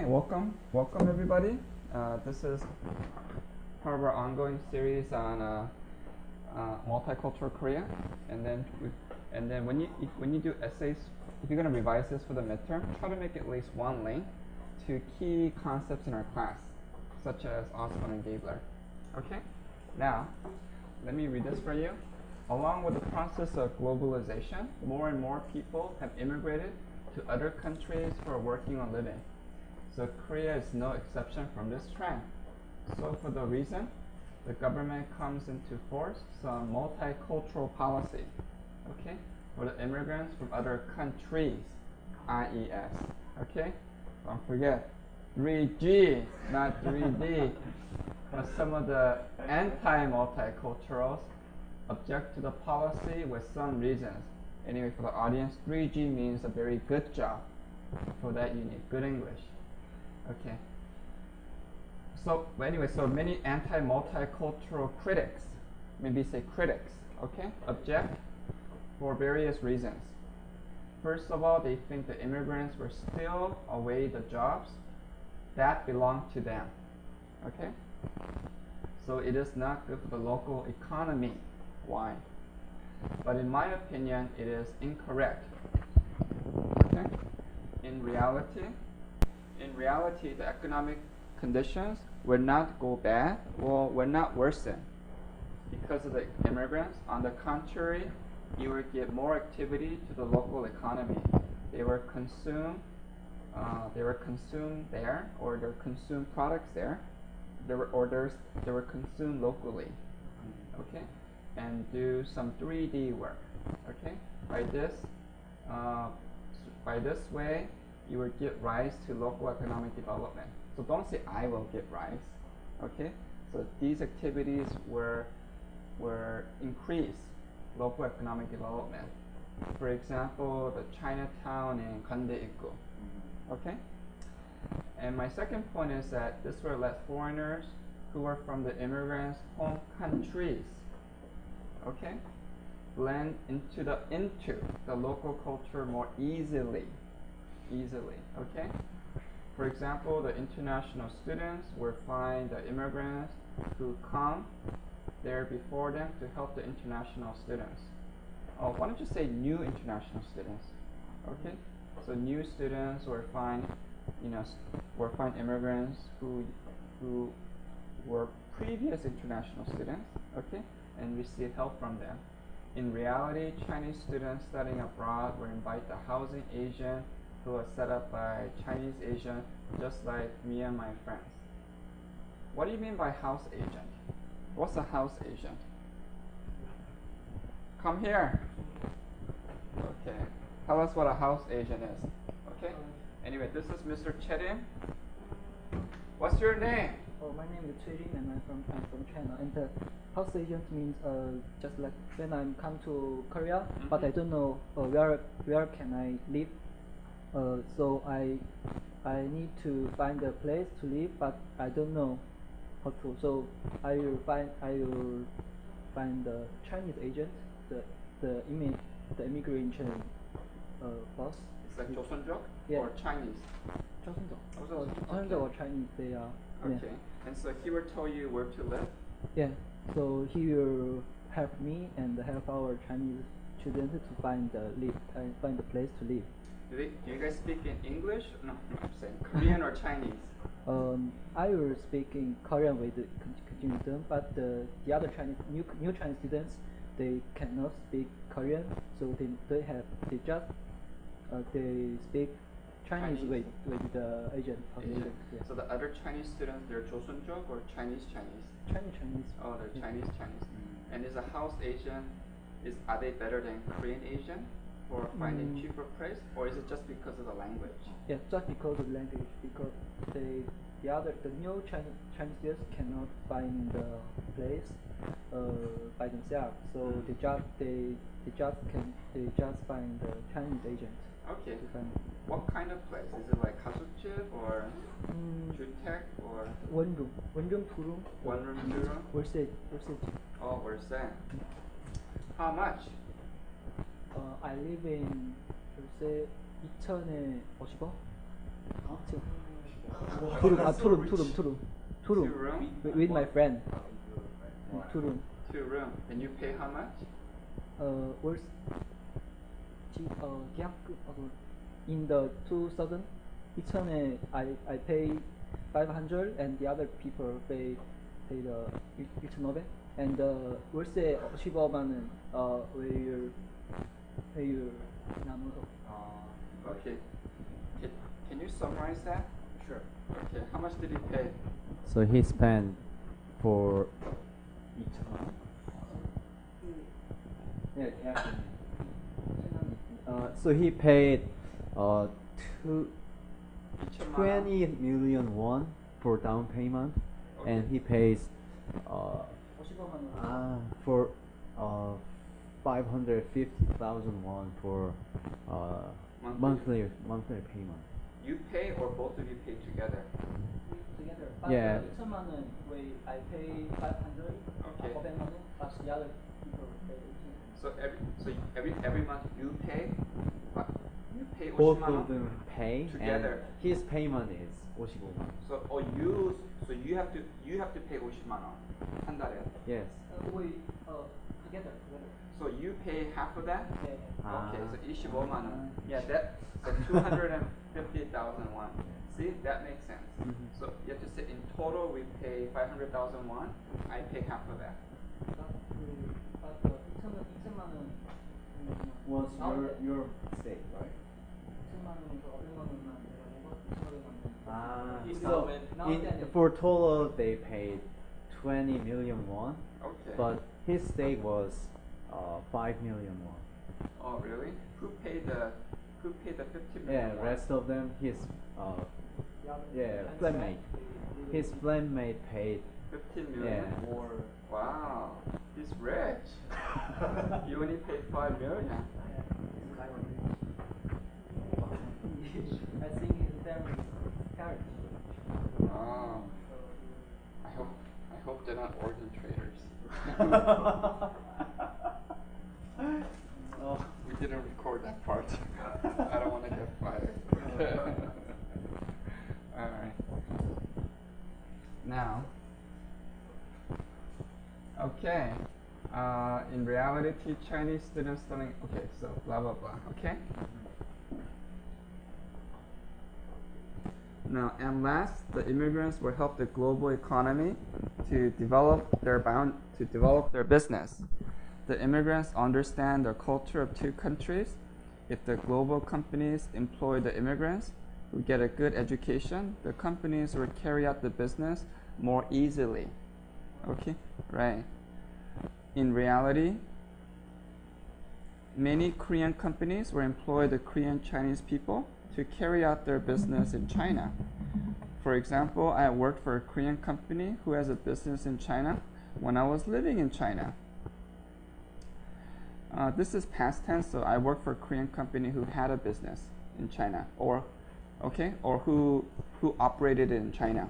welcome everybody. This is part of our ongoing series on multicultural Korea. And then when you do essays, if you're going to revise this for the midterm, try to make at least one link to key concepts in our class, such as Osborne and Gabler. Okay. Now, let me read this for you. Along with the process of globalization, more and more people have immigrated to other countries for working or living. So Korea is no exception from this trend. So for the reason, the government comes into force some multicultural policy, okay, for the immigrants from other countries, IES, okay? Don't forget, 3G, not 3D. But some of the anti-multiculturals object to the policy with some reasons. Anyway, for the audience, 3G means a very good job. For that, you need good English. Okay. So anyway, so many anti-multicultural critics, maybe say critics, okay, object for various reasons. First of all, they think the immigrants will steal away the jobs that belong to them. Okay? So it is not good for the local economy. Why? But in my opinion, it is incorrect. Okay? In reality, the economic conditions will not go bad or will not worsen because of the immigrants. On the contrary, you will get more activity to the local economy. They will consume there, or they will consume products there. They will consume locally. Okay, and do some 3D work. Okay, by this way, you will give rise to local economic development. So don't say I will give rise. Okay, so these activities will increase local economic development. For example, the Chinatown in Gandae-ikko. Okay, and my second point is that this will let foreigners who are from the immigrants' home countries, okay, blend into the local culture more easily. Okay. For example, the international students will find the immigrants who come there before them to help the international students. Oh, why don't you say new international students? Okay. So new students will find, immigrants who were previous international students, okay, and receive help from them. In reality, Chinese students studying abroad will invite the housing agent who was set up by Chinese Asian, just like me and my friends. What do you mean by house agent? What's a house agent? Come here. Okay. Tell us what a house agent is. Okay? Anyway, this is Mr. Cherim. What's your name? Oh, my name is Cherim and I'm from China. And house agent means just like when I come to Korea, but I don't know where can I live. So I need to find a place to live, but I don't know how to. So I will find the Chinese agent, the immigration boss. It's like Joseonjok, yeah, or Chinese? Joseonjok or Chinese, they are. Okay, yeah. And so he will tell you where to live? Yeah, so he will help me and help our Chinese students to find the place to live. Do you guys speak in English? No, I'm saying Korean or Chinese? I will speak in Korean with the continuum, but the other new Chinese students, they cannot speak Korean, so they speak Chinese with the agent. Yeah. So the other Chinese students, they're Joseonjok or Chinese? Chinese. Oh, they're Chinese. And is a house agent, are they better than Korean agent for finding cheaper price, or is it just because of the language? Yeah, just because of language, because the new Chinese students cannot find the place by themselves, so they just find the Chinese agent. Okay. What kind of place? Is it like 가족집 or 주택 or one room, two room? One room, two room? 월세. Oh, 월세. How much? I live in 월세 2,050원. Two room. room? With my friend. Wow. 2 room. 2 room. And you pay how much? Where's in the 2000 I pay 500 and the other people pay the 1,500 and 월세 15만은 회율 나눠서. Okay. Can you summarize that? Sure. Okay. How much did he pay? So he spent for each month. Yeah. So he paid two, 20 million won for down payment, Okay. and he pays 15만원. for 550,000 won for monthly payment. You pay or both of you pay together? Together. Yeah. 2천만원 where I pay 500. Okay. 500만원, but the other people pay 2천만원. So every month you pay? You pay Both 50만 원? of them pay, Together. and his payment is 55만. So you have to pay 50만 원 한 달에. Yes. We together. So you pay half of that? Yeah. Okay, so 25만 원. Yeah, so 250,000 won. See, that makes sense. So you have to say in total we pay 500,000 won. I pay half of that. But 2천만원 Was your stake, right? 2천만원에서 500만원만 내가 내고 2,500만원. So for total they paid 20 million won, Okay. but his stake was 5 million won. Oh, really? Who paid the 50 million? Yeah, won? rest of them his flatmate. His flatmate paid 15 million? Yeah. Or wow, he's rich. You only paid 5 million. I think his family is carrot. Oh, I hope they're not organ traders. Oh. We didn't record that part. I don't want to get fired. All right. Now, okay. In reality, Chinese students studying. Okay, so blah blah blah. Okay. Now, and last, the immigrants will help the global economy to develop their business. The immigrants understand the culture of two countries. If the global companies employ the immigrants who get a good education, the companies will carry out the business more easily. Okay, right. In reality, many Korean companies will employ the Korean Chinese people to carry out their business in China. For example, I worked for a Korean company who has a business in China when I was living in China. This is past tense, so I worked for a Korean company who had a business in China, or who operated in China.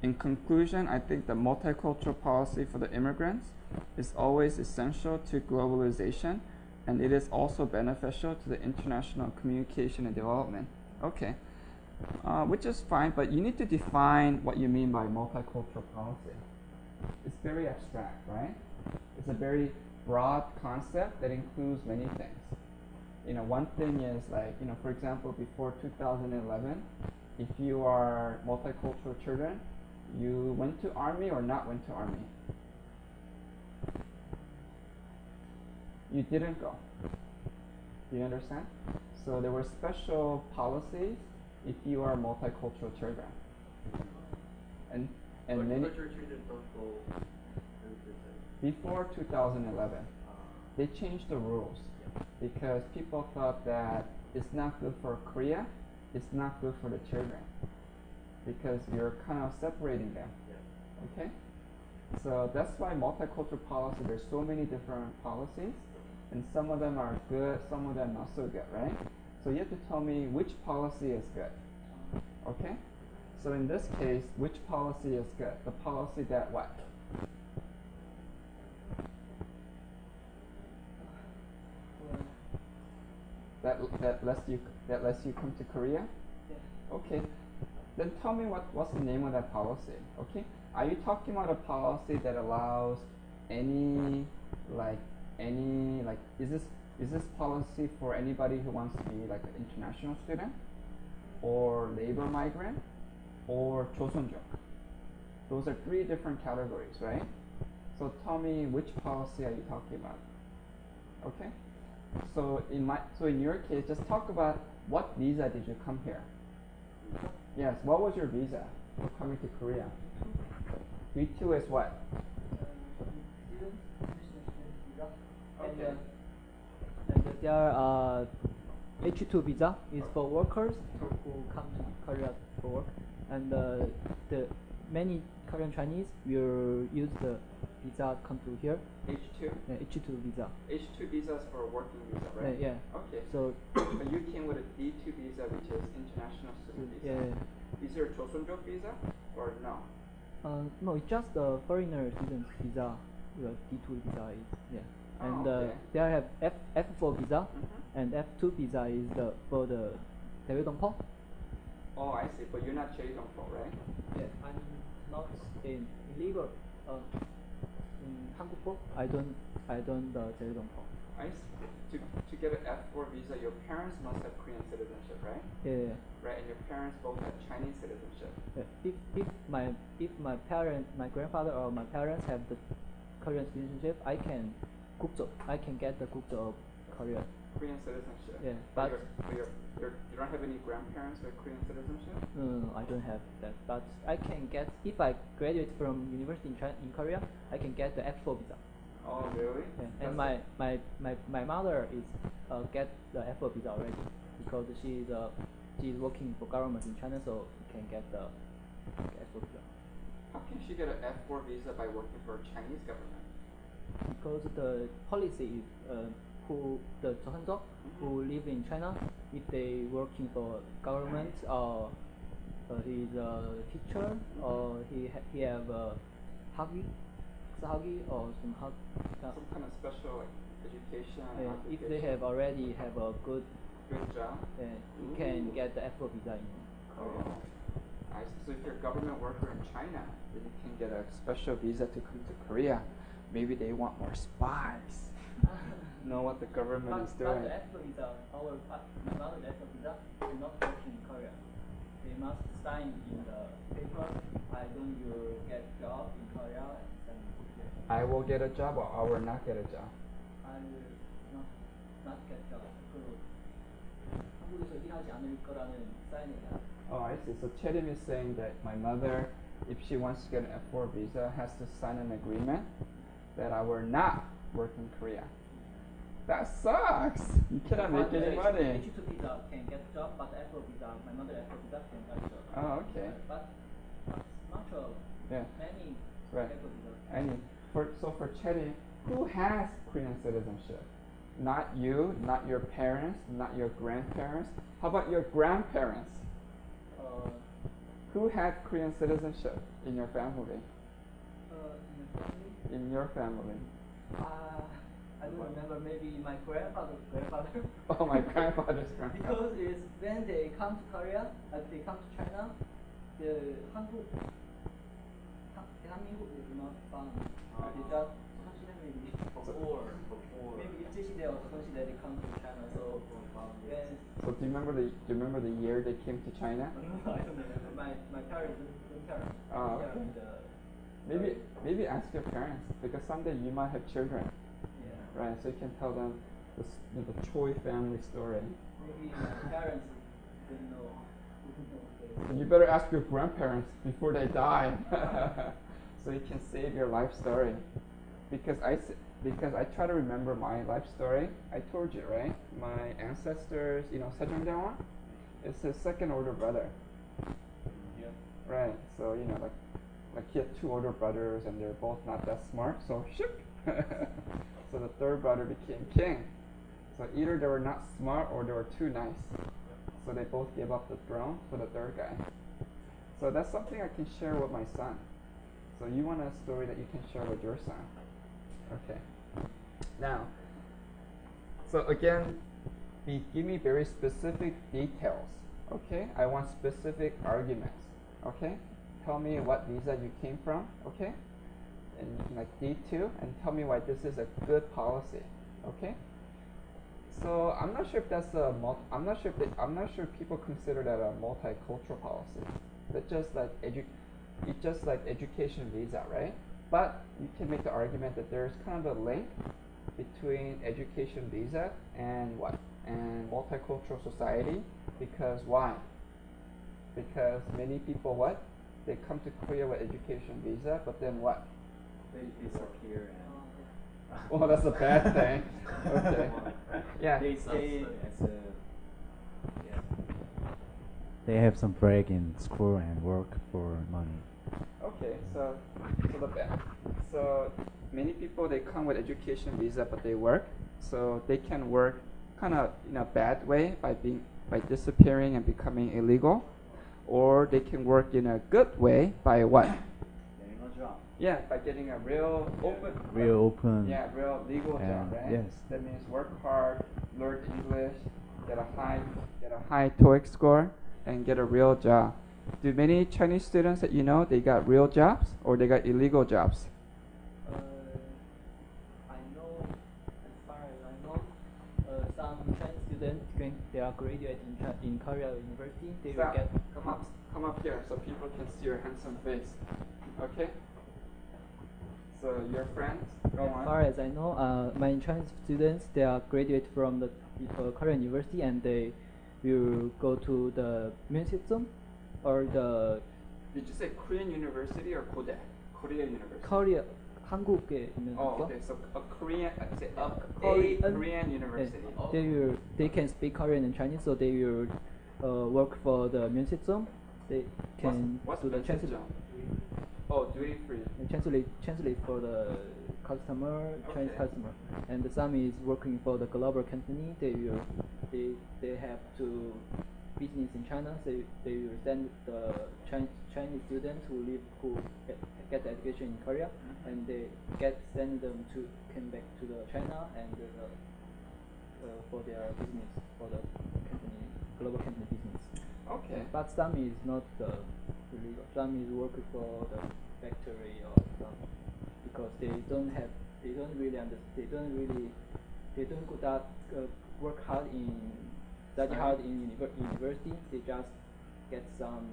In conclusion, I think the multicultural policy for the immigrants is always essential to globalization, and it is also beneficial to the international communication and development. Okay, which is fine, but you need to define what you mean by multicultural policy. It's very abstract, right? It's a very broad concept that includes many things. One thing is like, for example, before 2011, if you are multicultural children, you went to army or not went to army? You didn't go. Do you understand? So there were special policies if you are multicultural children. And many children don't go before 2011, they changed the rules because people thought that it's not good for Korea, it's not good for the children because you're kind of separating them. Okay? So that's why multicultural policy, there's so many different policies, and some of them are good, some of them not so good, right? So you have to tell me which policy is good. Okay? So in this case, which policy is good? The policy that what? That lets you come to Korea? Yeah. Okay. then tell me what's the name of that policy, okay? Are you talking about a policy that allows any is this policy for anybody who wants to be like an international student or labor migrant or 조선족? Those are three different categories, right? So tell me which policy are you talking about? Okay? So in your case, just talk about what visa did you come here? Yes, what was your visa for coming to Korea? B2 is what? Student visa. Okay. And there are H2 visa is for workers who come to Korea for work, and the many Korean Chinese will use the visa come to here. H2? H2 visa. H2 visa is for a working visa, right? Yeah. Okay. So but you came with a D2 visa, which is international student visa. yeah. Is there a 조선족 visa or no? No, it's just the foreigner student visa. The D2 visa is and okay. they have F4 visa, Mm-hmm. and F2 visa is for the 대외동포. Oh, I see. But you're not 제일동포, right? Yeah, I'm not in illegal. In 한국법, I don't 대외동포. I see. To get an F4 visa, your parents must have Korean citizenship, right? Yeah. Right, and your parents both have Chinese citizenship. If my grandfather or my parents have the Korean citizenship, I can get the 국적 of Korea. Korean citizenship. Yeah, but but you don't have any grandparents with Korean citizenship? no, I don't have that. But I can get, if I graduate from university in Korea, I can get the F4 visa. Oh, really? Yeah. And my mother is get the F4 visa already because she's working for government in China, so can get the F4 visa. How can she get an F4 visa by working for Chinese government? Because the policy is who the 조선족 who live in China, if they working for government or he's a teacher or he have a hagi or some Some kind of special like education. if they have already have a good job. he can get the F4 visa in Korea. I see. So if you're a government worker in China, then you can get a special visa to come to Korea. Maybe they want more spies. Know what the government is doing. But the F4 visa, my mother's F4 visa cannot work in Korea. They must sign in the paper. I don't will get job in Korea and send here. I will get a job or I will not get a job. I will not get job. 한국에서 일하지 않을 거라는 사인이야. Oh, I see. So Cherim is saying that my mother, if she wants to get an F4 visa, has to sign an agreement that I will not work in Korea. That sucks. You cannot make any money. H2 visa can get job, but F4 visa, my mother F4 visa can get job. Oh, okay. But not sure. Yeah. Many Right. F4 visa. I mean, so for Cherim, who has Korean citizenship? Not you, not your parents, not your grandparents. How about your grandparents? Who had Korean citizenship in your family? In your family. I don't remember. Maybe my grandfather. Oh, my grandfather's grandfather. Because it's when they come to Korea, they come to China, the 대한민국 is not found. They just maybe before. Maybe 일제시대 or 조선시대 they come to China. So when So do you remember the year they came to China? I don't remember. My parents don't care. Oh, okay. Maybe ask your parents because someday you might have children, Yeah. right? So you can tell them the Choi family story. Maybe my parents didn't know. And you better ask your grandparents before they die, so you can save your life story. Because I try to remember my life story. I told you, right? My ancestors, 세종대왕 is his second older brother. Yeah. Right. So like he had two older brothers and they're both not that smart. So shook. So the third brother became king. So either they were not smart or they were too nice. So they both gave up the throne for the third guy. So that's something I can share with my son. So you want a story that you can share with your son. Okay. Now, so again, give me very specific details. Okay? I want specific arguments. Okay, tell me what visa you came from. Okay, and like D2, and tell me why this is a good policy. Okay. So I'm not sure if that's I'm not sure if people consider that a multicultural policy. That's just like it's just like education visa, right? But you can make the argument that there's kind of a link between education visa and what? And multicultural society, because why? Because many people what? They come to Korea with education visa, but then what? They disappear and Oh, that's a bad thing. Okay. Yeah. they stay as a they have some break in school and work for money. Okay, so many people they come with education visa, but they work, so they can work kind of in a bad way by disappearing and becoming illegal, or they can work in a good way by what? Getting a job. Yeah, by getting a real open. Yeah, real legal job, right? Yes. That means work hard, learn English, get a high TOEIC score, and get a real job. Do many Chinese students that you know they got real jobs or they got illegal jobs? I know, as far as I know, some Chinese students when they are graduate in Korea University, they will get Come up here so people can see your handsome face. Okay. So your friends, go on. As far as I know, my Chinese students they are graduate from the Korean University and they will go to the municipal or the Did you say Korean University or Korea? Korea University. Korea 한국에 있는 Oh, 학교. okay. So a Korean, say a Korean- Korean university. They can speak Korean and Chinese, so they will work for the municipal. They can What's do the Minsit translate. zone? Oh, duty free. Translate for the customer, Chinese Okay. customer, and some is working for the global company. They have to business in China. They will send the Chinese students who get the education in Korea, and they send them to come back to the China and for their business for the company global company business. Okay. But some is not illegal. Some is working for the factory or some because they don't go that work hard in study hard in university. They just get some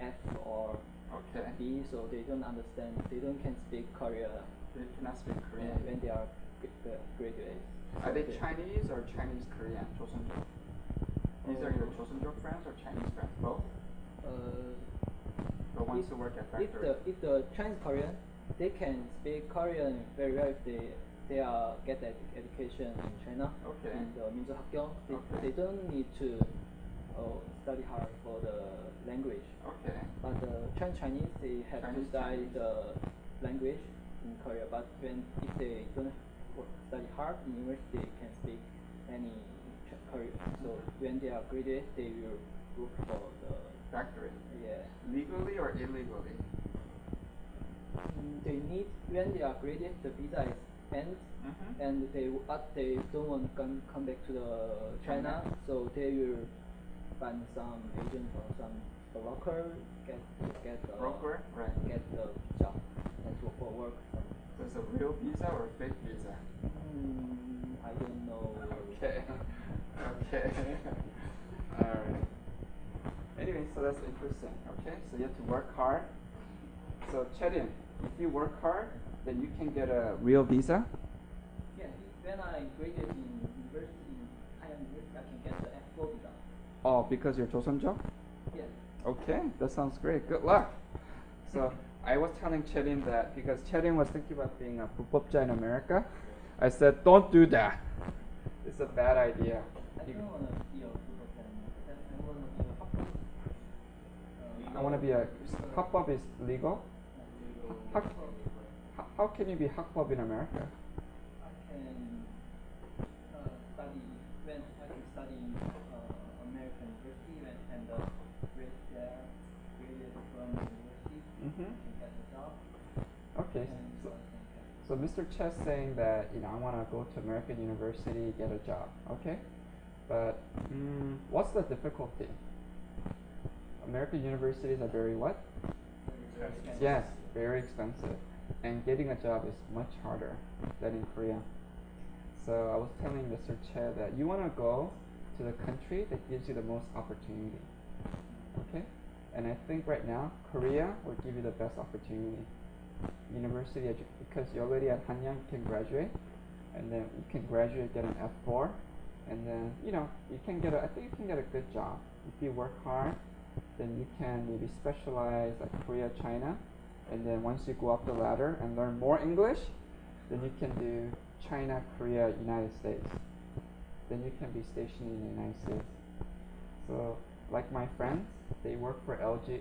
F or Okay. B, so they don't understand. They can speak Korea They cannot speak Korean. when they are graduates. Are they Chinese or Chinese Korean? 조선족. These are your 조선족 friends or Chinese friends? Both. The ones who work at factory. If the Chinese Korean, they can speak Korean very well if they are get education in China. Okay. In the 민주학교, Okay. they don't need to study hard for the language. Okay. But the Chinese, they have to study the language in Korea. But if they don't study hard in university, they can speak any Korean. So when they are graduate, they will work for the Factory. yeah. Legally or illegally? They need when they are graduate, the visa is end, and they don't want to come back to the China, so they will find some agent or some broker get the Broker, right? get the job and to for work. So it's a real visa or a fake visa? I don't know. Okay. Okay. Alright. Anyway, so that's interesting. Okay, so you have to work hard. So Cherin, if you work hard, then you can get a real visa. Yeah, when I graduate in university, higher university, I can get the F4 visa. Oh, because you're 조선족? Yeah. Okay, that sounds great. Good luck. So I was telling Cherin that because Cherin was thinking about being a 불법자 in America, I said, don't do that. It's a bad idea. I don't want to be a football fan. I want to be a Hakbab is legal? How can you be Hakbab in America? I can study in American university and grade there, graduate from university, Mhm. and get a job. Okay, And so, I can get so Mr. Chess saying that I want to go to American University, get a job. Okay, but what's the difficulty? American universities are very what? Very expensive. Yes, very expensive. And getting a job is much harder than in Korea. So I was telling Mr. Che that you want to go to the country that gives you the most opportunity. Okay? And I think right now, Korea will give you the best opportunity. University because you already at Hanyang can graduate, and then you can graduate, get an F4, and then you can get I think you can get a good job if you work hard. Then you can maybe specialize like Korea, China, and then once you go up the ladder and learn more English, then you can do China, Korea, United States. Then you can be stationed in the United States. So like my friends, they work for LG.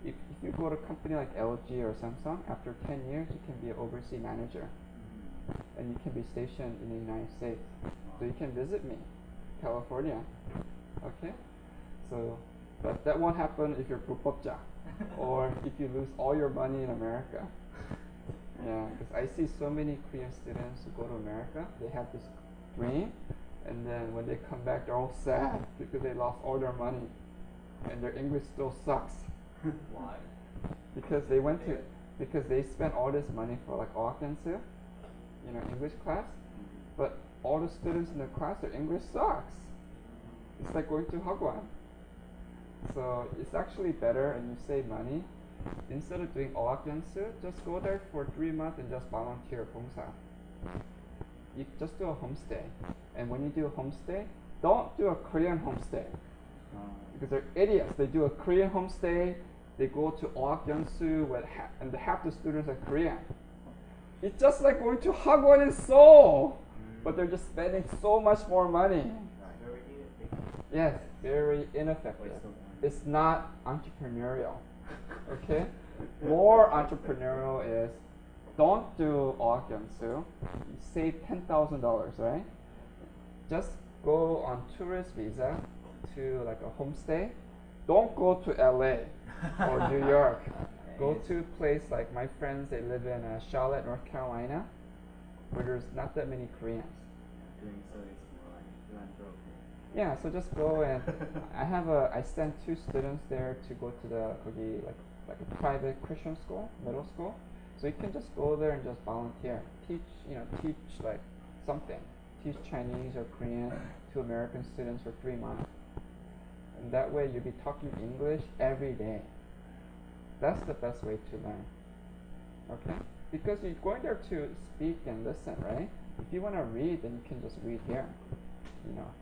If you go to a company like LG or Samsung, after 10 years you can be an overseas manager, and you can be stationed in the United States. So you can visit me, California. Okay? So, but that won't happen if you're 불법자, or if you lose all your money in America. Yeah, because I see so many Korean students who go to America, they have this dream, and then when they come back, they're all sad because they lost all their money, and their English still sucks. Why? Because they spent all this money for like 어학연수, English class, but all the students in the class, their English sucks. It's like going to Hagwon. So it's actually better, and you save money. Instead of doing 어학연수, just go there for 3 months and just volunteer 봉사. You just do a homestay, and when you do a homestay, don't do a Korean homestay because they're idiots. They do a Korean homestay. They go to 어학연수 and half the students are Korean. It's just like going to Hagwon in Seoul, but they're just spending so much more money. Very ineffective. Yes, very ineffective. It's not entrepreneurial. Okay? More entrepreneurial is don't do 어학연수. You save $10,000, right? Just go on tourist visa to like a homestay. Don't go to LA or New York. Go to a place like my friends, they live in Charlotte, North Carolina, where there's not that many Koreans. Doing so is more like philanthropy. Yeah, so just go and I sent 2 students there to go to the like a private Christian school, middle school. So you can just go there and just volunteer, teach like something, teach Chinese or Korean to American students for 3 months. And that way you'll be talking English every day. That's the best way to learn. Okay? Because you're going there to speak and listen, right? If you want to read, then you can just read here.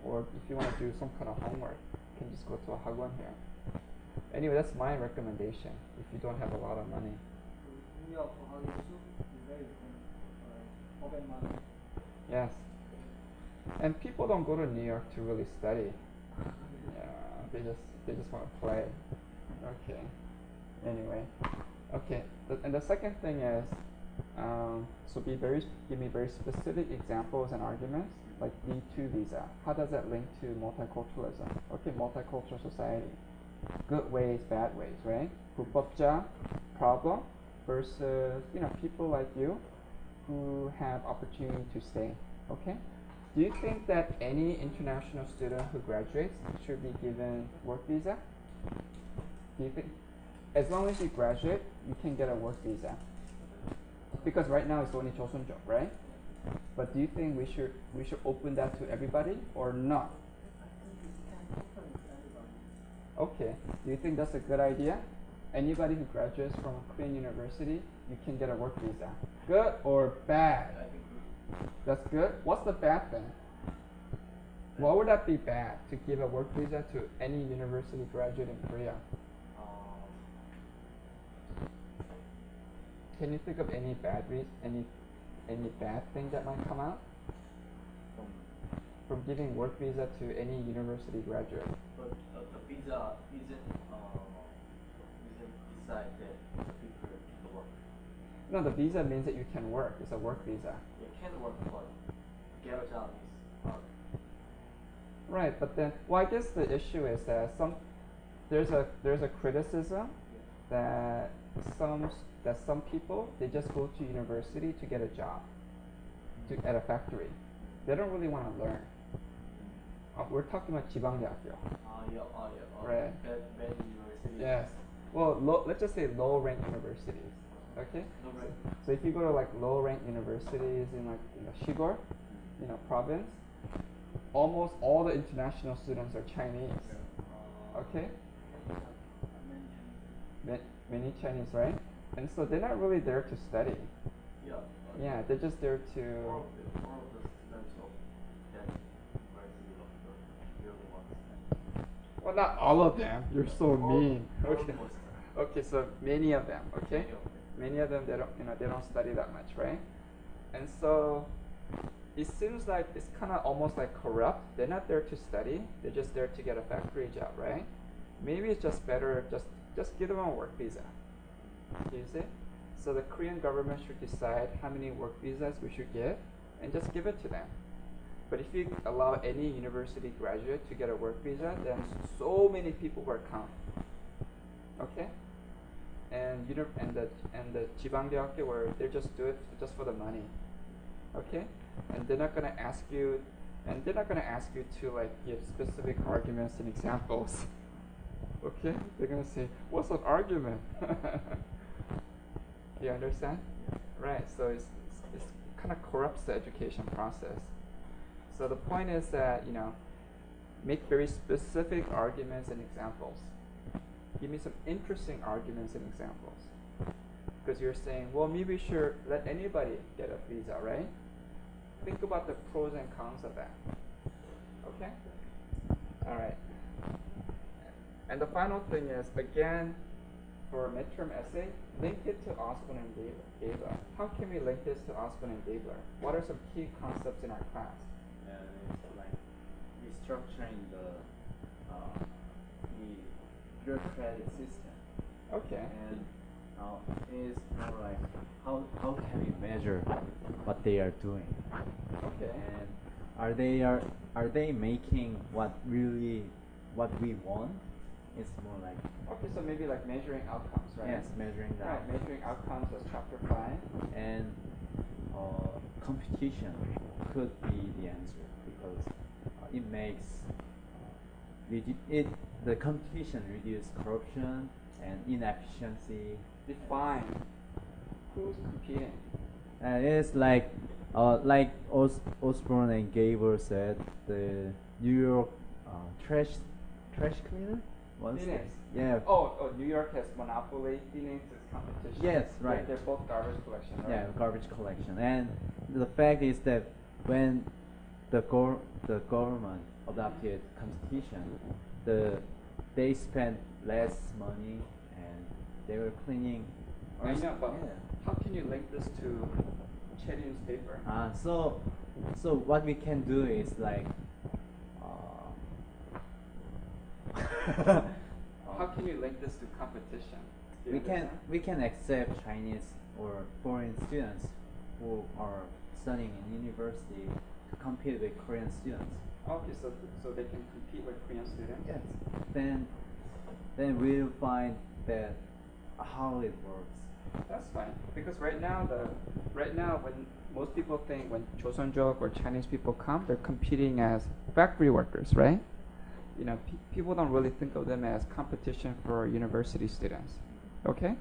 Or if you want to do some kind of homework, you can just go to a Hagwon here. Anyway, that's my recommendation if you don't have a lot of money. 뉴욕 어학연수 is very expensive. 500만 원. Yes. And people don't go to New York to really study. Yeah, they just want to play. Okay. Anyway, okay. And the second thing is, so give me very specific examples and arguments, like D2 visa. How does that link to multiculturalism? Okay, multicultural society. Good ways, bad ways, right? 불법자, problem, versus people like you who have opportunity to stay. Okay. Do you think that any international student who graduates should be given work visa? Do you think, as long as you graduate, you can get a work visa? Because right now it's only 조선족, right? But do you think we should open that to everybody or not? Okay. Do you think that's a good idea? Anybody who graduates from a Korean university, you can get a work visa. Good or bad? That's good. What's the bad thing? Why would that be bad to give a work visa to any university graduate in Korea? Can you think of any bad any bad thing that might come out from giving work visa to any university graduate? But the visa isn't decide that people can work. No, the visa means that you can work. It's a work visa. You can work, but get a job is hard. Right, but then, well, I guess the issue is that there's a criticism that some people, they just go to university to get a job at a factory. They don't really want to learn. We're talking about 지방대학교. Right. Bad university. Yes. Well, let's just say low-ranked universities. Okay. So if you go to like low-ranked universities in like 시골, province, almost all the international students are Chinese. Okay. Many Chinese, right? And so they're not really there to study. Yeah, they're just there to. All of the students of that university really want to Well, not all of them. You're so mean. Okay. Almost. Okay, so many of them. Okay. Many of them. Many of them, they don't study that much, right? And so it seems like it's kind of almost like corrupt. They're not there to study. They're just there to get a factory job, right? Maybe it's just better just give them a work visa. Do you see? So the Korean government should decide how many work visas we should give and just give it to them. But if you allow any university graduate to get a work visa, then so many people will come. Okay? And the 지방대학교 where they just do it just for the money. Okay? And they're not gonna ask you to like give specific arguments and examples. Okay? They're gonna say, what's an argument? You understand? Right, so it's kind of corrupts the education process. So the point is that, make very specific arguments and examples. Give me some interesting arguments and examples. Because you're saying, well, maybe we should let anybody get a visa, right? Think about the pros and cons of that. Okay? All right. And the final thing is, again, for a midterm essay, link it to Osborne and Gabler. How can we link this to Osborne and Gabler? What are some key concepts in our class? It's like restructuring the bureaucratic system. Okay. And it is more like how can we measure what they are doing? Okay. And are they making what we want? It's more like Okay, so maybe like measuring outcomes, right? yes, measuring that. Right, measuring outcomes is chapter 5. And competition could be the answer because it makes the competition reduce corruption and inefficiency. Define who's competing. And it's like Osborne and Gabler said, the New York trash cleaner. What's Phoenix. that? Yeah. Oh, New York has monopoly. Phoenix is competition. Yes, right. They're both garbage collection, right? Yeah, garbage collection. And the fact is that when the government adopted competition, they spent less money and they were cleaning. I know, but Yeah. how can you link this to Chedin's paper? So what we can do is like How can you link this to competition? Do you understand? we can accept Chinese or foreign students who are studying in university to compete with Korean students. Okay, so they can compete with Korean students? Yes. Then we'll find that how it works. That's fine. Because right now when most people think when Joseonjok or Chinese people come, they're competing as factory workers, right? People don't really think of them as competition for university students. Okay?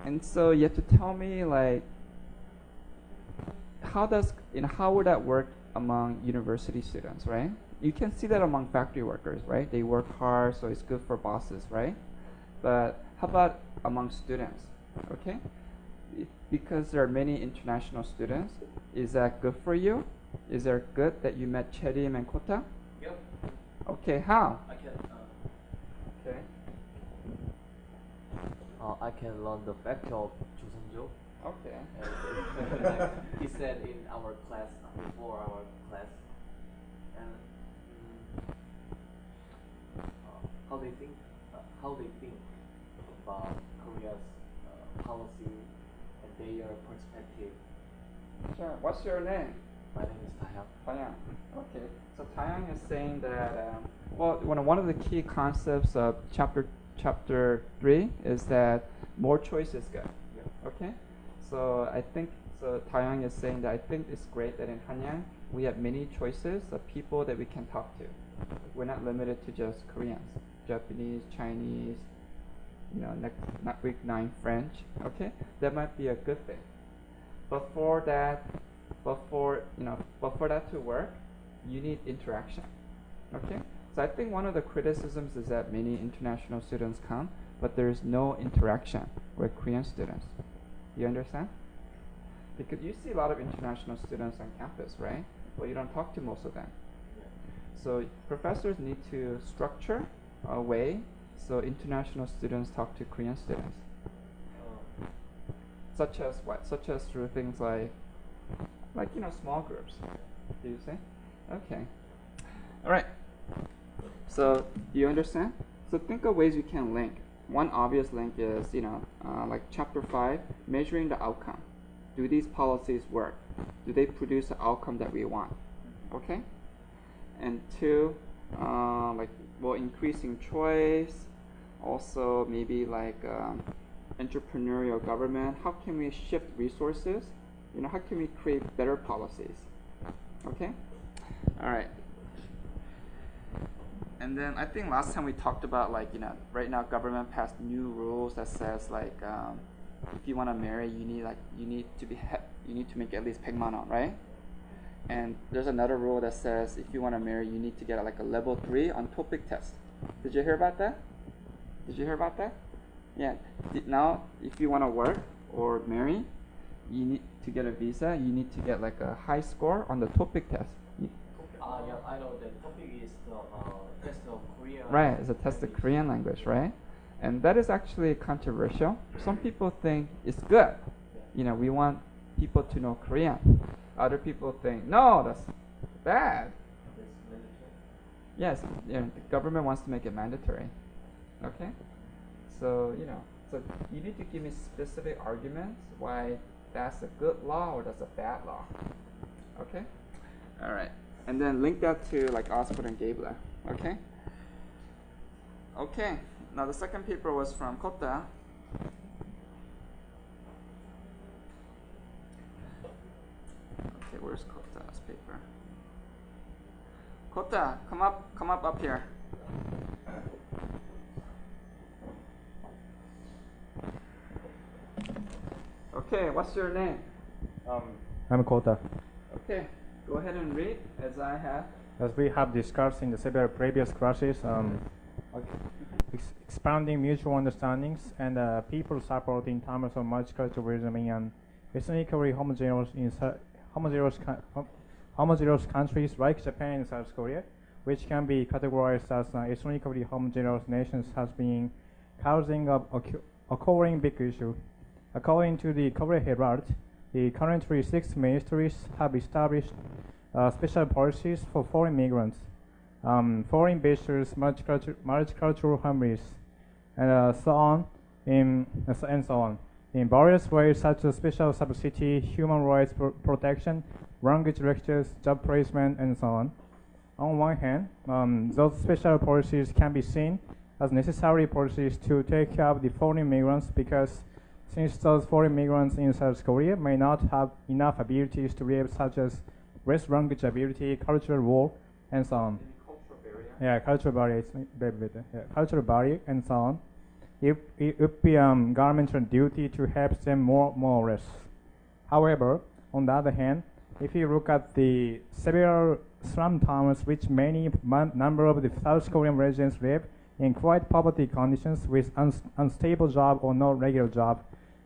And so you have to tell me like how would that work among university students, right? You can see that among factory workers, right? They work hard, so it's good for bosses, right? But how about among students? Okay? Because there are many international students, is that good for you? Is it good that you met Cherim and Kota? Yep. Okay, how? I can. Okay. I can learn the fact of Joseonjo. Okay. And he said in our class, before our class, and how they think about Korea's policy and their perspective. Sure. What's your name? My name is Taeyang. Taeyang. Okay. So Taeyang is saying that one of the key concepts of chapter 3 is that more choice is good. Yeah. Okay. So I think so. Taeyang is saying that I think it's great that in Hanyang we have many choices of people that we can talk to. We're not limited to just Koreans, Japanese, Chinese, not week 9 French. Okay, that might be a good thing. But for that to work, you need interaction. Okay, so I think one of the criticisms is that many international students come, but there is no interaction with Korean students. You understand? Because you see a lot of international students on campus, right? But you don't talk to most of them. So professors need to structure a way so international students talk to Korean students. Such as what? Such as through things like small groups. Do you see? Okay. All right. So do you understand? So think of ways you can link. One obvious link is, like chapter 5, measuring the outcome. Do these policies work? Do they produce the outcome that we want? Okay? And 2, increasing choice. Also, maybe entrepreneurial government. How can we shift resources? How can we create better policies? Okay? All right. And then I think last time we talked about right now government passed new rules that says if you want to marry you need to make at least 100만 won, right? And there's another rule that says if you want to marry you need to get a level 3 on TOEIC test. Did you hear about that? Yeah. Now if you want to work or marry, you need to get a visa, you need to get a high score on the TOEIC test. Yeah, I know that topic is the test of Korean. Right, it's a test of Korean language, right? And that is actually controversial. Some people think it's good. We want people to know Korean. Other people think, no, that's bad. Yes, the government wants to make it mandatory. Okay? So, so you need to give me specific arguments why that's a good law or that's a bad law. Okay? All right. And then link that to Osborne and Gabler. Okay? Okay. Now the second paper was from Kota. Okay, where's Kota's paper? Kota, come up here. Okay, what's your name? I'm Kota. Okay, go ahead and read as I have. As we have discussed in the several previous classes, expanding mutual understandings and people support in terms of multiculturalism in ethnically homogeneous countries like Japan and South Korea, which can be categorized as ethnically homogeneous nations, has been causing occurring big issue. According to the Korea Herald, the currently 6 ministries have established special policies for foreign migrants, foreign visitors, multicultural families, and so on in various ways, such as special subsidy, human rights protection, language lectures, job placement, and so on. On one hand, those special policies can be seen as necessary policies to take care of the foreign migrants, because since those foreign migrants in South Korea may not have enough abilities to live, such as race, language ability, cultural war, and so on. Cultural barrier, and so on. It would be governmental duty to help them more or less. However, on the other hand, if you look at the several slum towns which many number of the South Korean residents live in quite poverty conditions with unstable job or no regular job,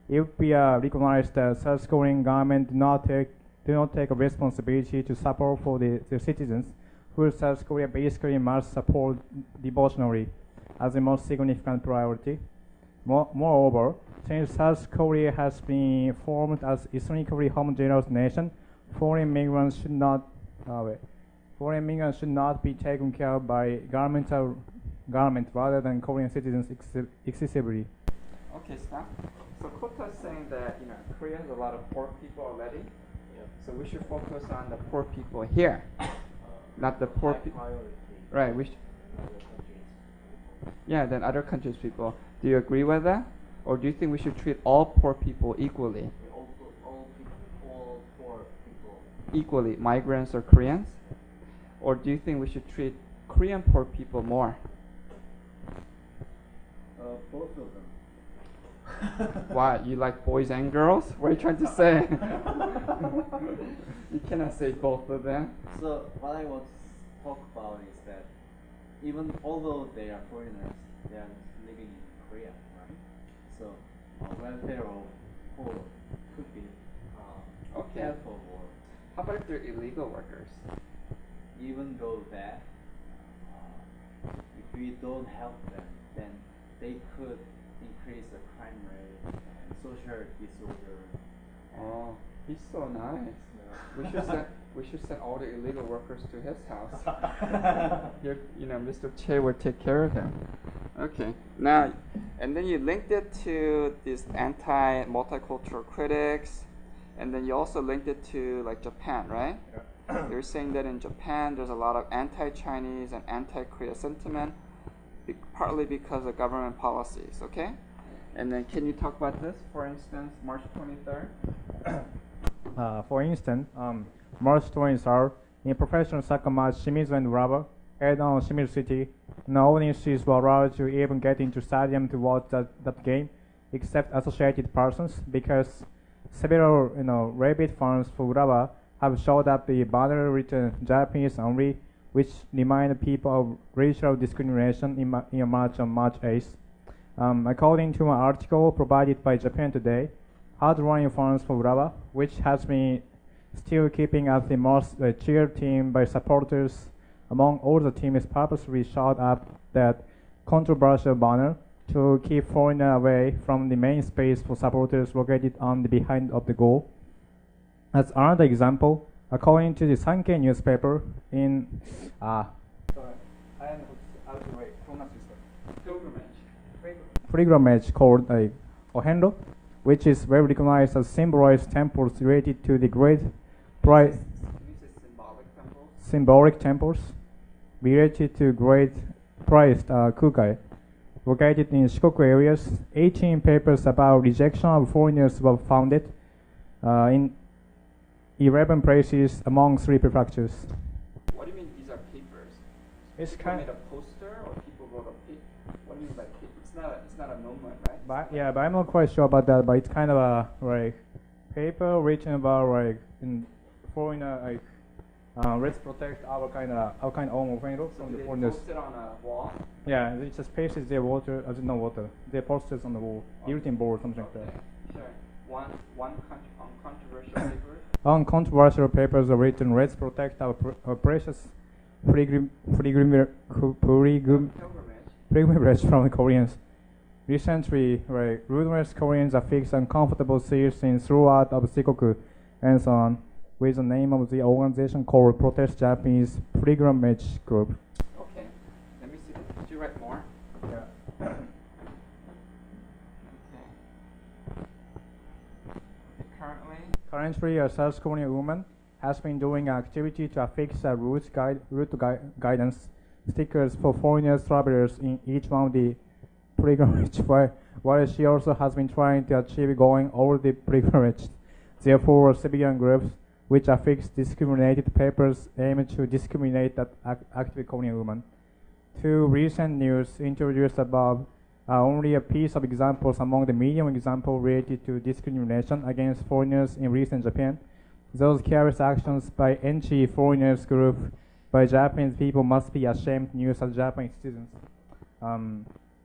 it would be recognized that South Korean government do not take a responsibility to support for the citizens, who South Korea basically must support devotionally as the most significant priority. Moreover, since South Korea has been formed as ethnically homogeneous nation, foreign migrants should not be taken care of by government rather than Korean citizens excessively. Okay, stop. So Kota is saying that Korea has a lot of poor people already. Yeah. So we should focus on the poor people here, not the poor people. Right. Than other countries' people. Do you agree with that, or do you think we should treat all poor people equally? All equally, migrants or Koreans? Or do you think we should treat Korean poor people more? Both of them. Why? You like boys and girls? What are you trying to say? You cannot say both of them. So what I want to talk about is that even although they are foreigners, they are living in Korea, right? So welfare of poor could be Okay. helpful, or How about if they're illegal workers? even though that if we don't help them, then they could increase the crime rate and social disorder. Oh, he's so nice. We should send all the illegal workers to his house. Here, Mr. Che will take care of him. Okay. Now, and then you linked it to these anti-multicultural critics, and then you also linked it to like Japan, right? Yeah. You're saying that in Japan there's a lot of anti-Chinese and anti-Korea sentiment, partly because of government policies. Okay. And then can you talk about this? For instance, March 23rd. For instance, March 23rd, in professional soccer match, Shimizu and Urawa held on Shimizu City. No audiences were allowed to even get into stadium to watch that game, except associated persons, because several rabid fans for Urawa have showed up the banner written Japanese only, which remind people of racial discrimination in a march on March 8th. According to an article provided by Japan Today, hard-running fans for Urawa, which has been still keeping as the most cheered team by supporters among all the teams, purposely shot up that controversial banner to keep foreigners away from the main space for supporters located on the behind of the goal. As another example, according to the Sankei newspaper, in pilgrimage called Ohenro, which is well recognized as symbolized temples related to the great symbolic temples related to great Christ Kukai, located in Shikoku areas. 18 papers about rejection of foreigners were founded in 11 places among 3 prefectures. What do you mean these are papers? It's People kind made a poster, or people wrote a paper? What do you mean by paper? It's not a movement, right? but I'm not quite sure about that, but it's kind of a paper written about in foreigner let's protect our kind of own offender So from the they foreigners. post it on a wall? Yeah, it just pastes their water, not water. Their posters on the wall, bulletin board, something like that. Sure. One controversial paper. Uncontroversial papers are written, let's protect our precious pilgrimage from the Koreans. Recently, rudeness Koreans affix uncomfortable seals in throughout of Shikoku and so on, with the name of the organization called Protest Japanese Pilgrimage Group. Okay. Let me see. Did you write more? Yeah. Okay. Currently, a South Korean woman has been doing an activity to affix a route guidance stickers for foreigners travelers in each one of the pilgrimage, while she also has been trying to achieve going over the pilgrimage. Therefore, civilian groups which affix discriminated papers aim to discriminate that active Korean woman. 2 recent news introduced above are only a piece of examples among the medium examples related to discrimination against foreigners in recent Japan. Those careless actions by anti-foreigners group by Japanese people must be ashamed news as Japanese citizens.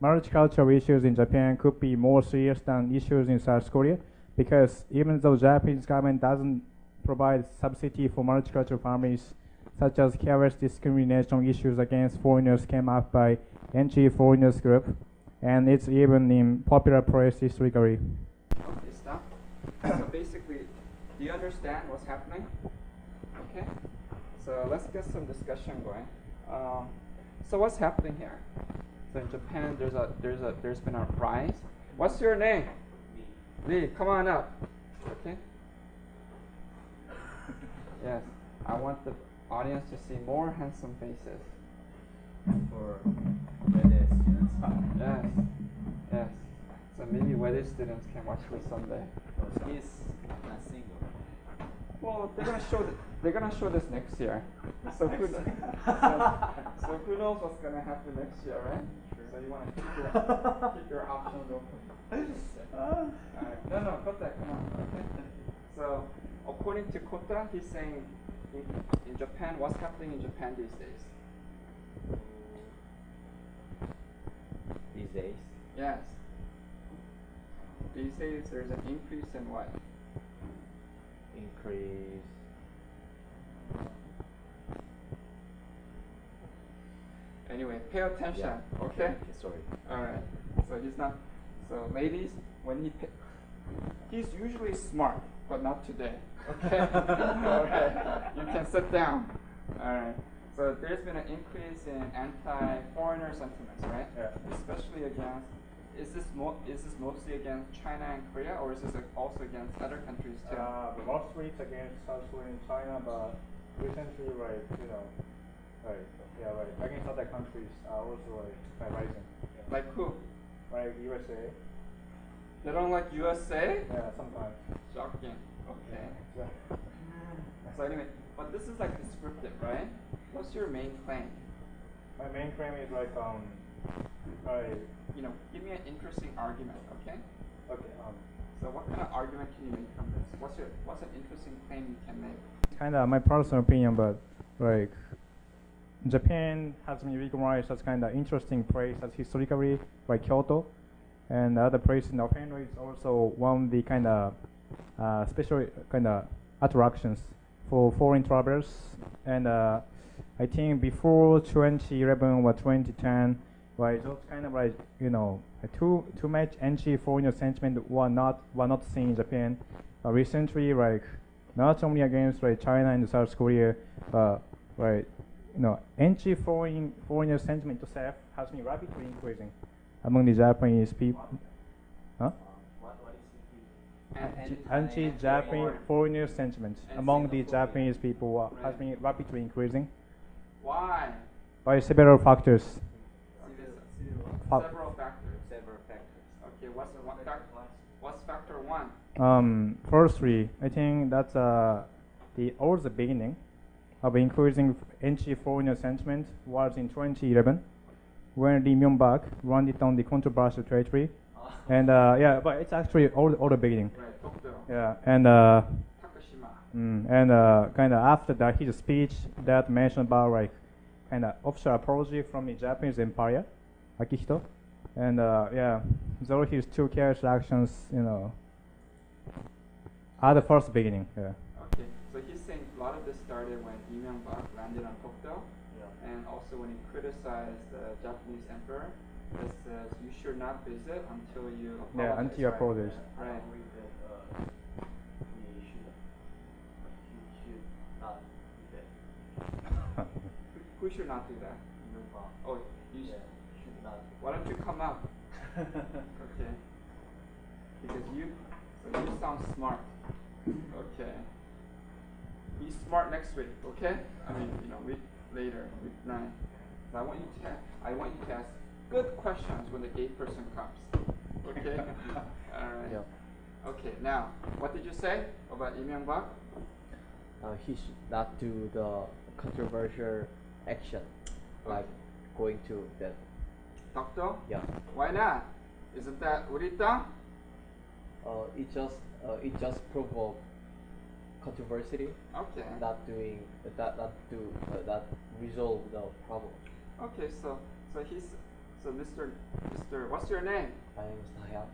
Multicultural issues in Japan could be more serious than issues in South Korea, because even though Japanese government doesn't provide subsidy for multicultural families, such as careless discrimination issues against foreigners came up by anti-foreigners group, and it's even in popular press historically. Okay, stop. So basically, do you understand what's happening? Okay. So let's get some discussion going. So what's happening here? So in Japan, there's been a rise. What's your name? Lee. Come on up. Okay. Yes, I want the audience to see more handsome faces. For wedded students. Yes, yes. So maybe wedded students can watch this someday. He's not single. Well, they're gonna show this next year. So who knows? So who knows what's gonna happen next year, right? Sure. So you wanna keep your options open. No, Kota, come on. Okay. So according to Kota, he's saying in Japan, what's happening in Japan these days? These days? Yes. These days there's an increase in what? Increase. Anyway, pay attention, Yeah. okay? Sorry. Alright. So he's not. So ladies, when he's usually smart, but not today. Okay. Alright. You can sit down. Alright. So there's been an increase in anti-foreigner sentiments, right? Yeah. Especially against. Is this mostly against China and Korea, or is this also against other countries too? The mostly it's against South Korea and China, but recently, right, against other countries are also rising. Yeah. Like who? Like USA. They don't like USA? Yeah, sometimes. Shocking. Okay. Yeah. So anyway, but this is like descriptive, right? What's your main claim? My main claim is Give me an interesting argument, okay? okay. So what kind of argument can you make from this? What's an interesting claim you can make? Kind of my personal opinion, but like Japan has been recognized as kind of interesting place as historically by Kyoto, and other place in Japan is also one of the kind of special kind of attractions for foreign travelers. And I think before 2011 or 2010, right, those kind of too much anti-foreigner sentiment were not seen in Japan. Recently, not only against China and South Korea, anti-foreigner sentiment itself has been rapidly increasing among the Japanese people. Huh? What is it? Anti-Japanese foreigner sentiment among the Japanese people has been rapidly increasing Why? by several factors. Several factors. Okay, what's factor one? Firstly, I think that's the beginning of increasing anti-foreigner sentiment was in 2011 when Lee Myung-bak landed on the controversial territory, and but it's actually all the beginning. Right, Tokyo. Yeah, and Takashima. kind of after that, his speech that mentioned about kind of official apology from the Japanese Empire, Akihito, and though his two character actions, are the first beginning. Yeah. Okay, so he's saying a lot of this started when Lee Myung-bak landed on Tokyo, and also when he criticized the Japanese emperor. That says you should not visit until you apologize. Yeah, until you apologize. Right. He should not do that. Who should not do that? Oh, you should not. Why don't you come out? Okay. Because you sound smart. Okay. Be smart next week, okay? I mean, week later, week 9. So I want you to ask good questions when the gay person comes. Okay? Alright. Yeah. Okay, now, what did you say about Lee Myung-bak? He should not do the controversial action, like going to that. Tokyo? Yeah. Why not? Isn't that 우리 땅? It just provoke controversy. Okay. Not resolve the problem. Okay, so Mr. What's your name? My name is Taeyang.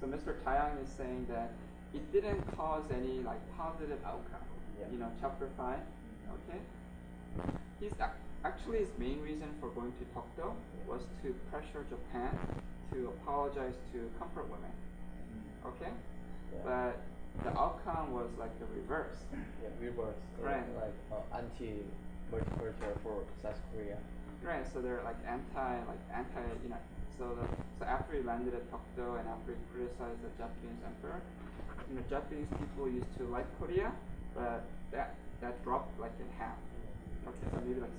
So Mr. Taeyang is saying that it didn't cause any positive outcome. Yeah. Chapter 5. Okay. Actually his main reason for going to Tokyo was to pressure Japan to apologize to comfort women. Okay. Yeah. But the outcome was the reverse. Yeah, reverse. Right. Anti-multicultural for South Korea. Right, so they're anti, so after he landed at Tokyo and after he criticized the Japanese emperor, Japanese people used to like Korea, but that dropped in half. Okay, so maybe 60%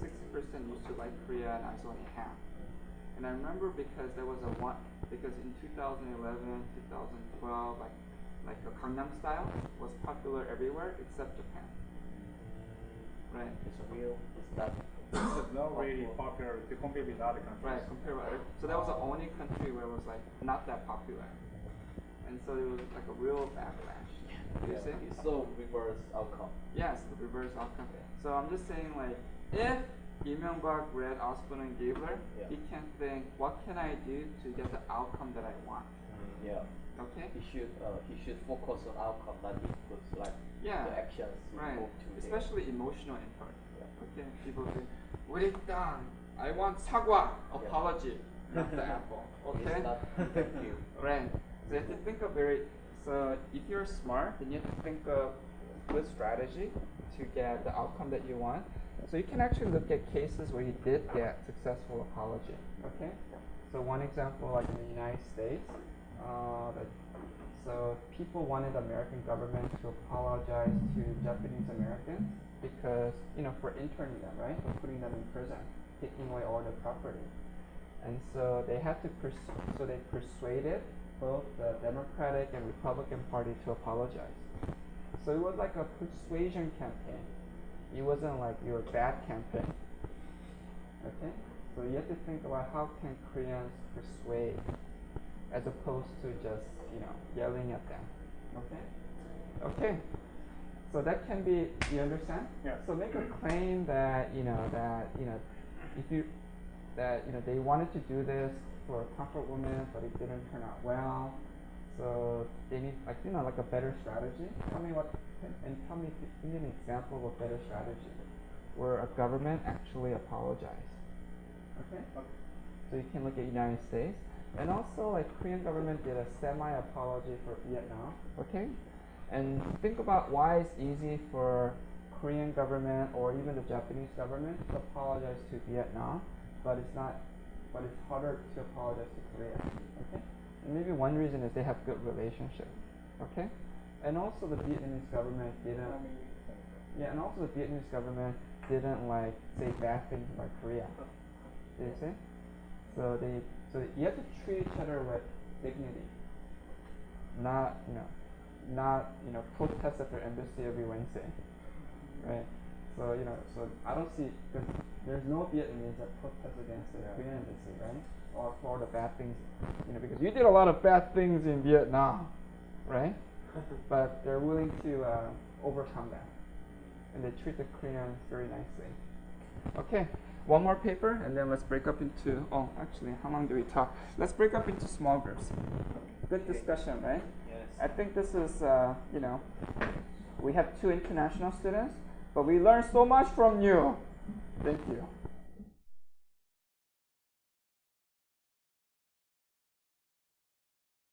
used to like Korea, and now it's only half. And I remember because there was because in 2011, 2012, like a Gangnam Style was popular everywhere except Japan. Right. It's not It's not really popular to compare with other countries. Right, compare with other. So that was the only country where it was like not that popular, and so it was like a real backlash. You see? It's so reverse outcome. Yes, the reverse outcome. So I'm just saying, like, if Lee Myung-bak read Osborne and Gabler, he can think, what can I do to get the outcome that I want? Yeah. Okay. He should focus on outcome, not inputs like the actions. Right. Especially emotional input. Okay. People say, 우리 땅, I want 사과, apology, not the apple. Okay. It's not thank you. Right. So you have to think of So if you're smart, then you have to think of good strategy to get the outcome that you want. So you can actually look at cases where you did get successful apology. Okay. So one example, like in the United States, so people wanted the American government to apologize to Japanese Americans because, for interning them, right, for putting them in prison, taking away all their property. And so they had to they persuaded both the Democratic and Republican Party to apologize. So it was like a persuasion campaign. It wasn't like your bad campaign. Okay? So you have to think about how can Koreans persuade as opposed to just, yelling at them. Okay? Okay. So that can be, you understand? Yeah. So make a claim that, they wanted to do this for a comfort woman, but it didn't turn out well. So they need, like a better strategy. Tell me give me an example of a better strategy where a government actually apologized. Okay? So you can look at United States. And also, like, Korean government did a semi-apology for Vietnam. Okay? And think about why it's easy for Korean government or even the Japanese government to apologize to Vietnam, but it's harder to apologize to Korea. Okay? And maybe one reason is they have good relationship. Okay? And also the Vietnamese government didn't like say bad things about Korea. Do you see? So you have to treat each other with dignity. Not protest at their embassy every Wednesday. Right? So so I don't see, because there's no Vietnamese that protest against the Korean embassy, right? Or for the bad things, because you did a lot of bad things in Vietnam, right? But they're willing to overcome that, and they treat the Koreans very nicely. Okay, one more paper, and then let's break up into. Oh, actually, how long do we talk? Let's break up into small groups. Good discussion, right? Yes. I think this is, we have 2 international students, but we learned so much from you. Thank you.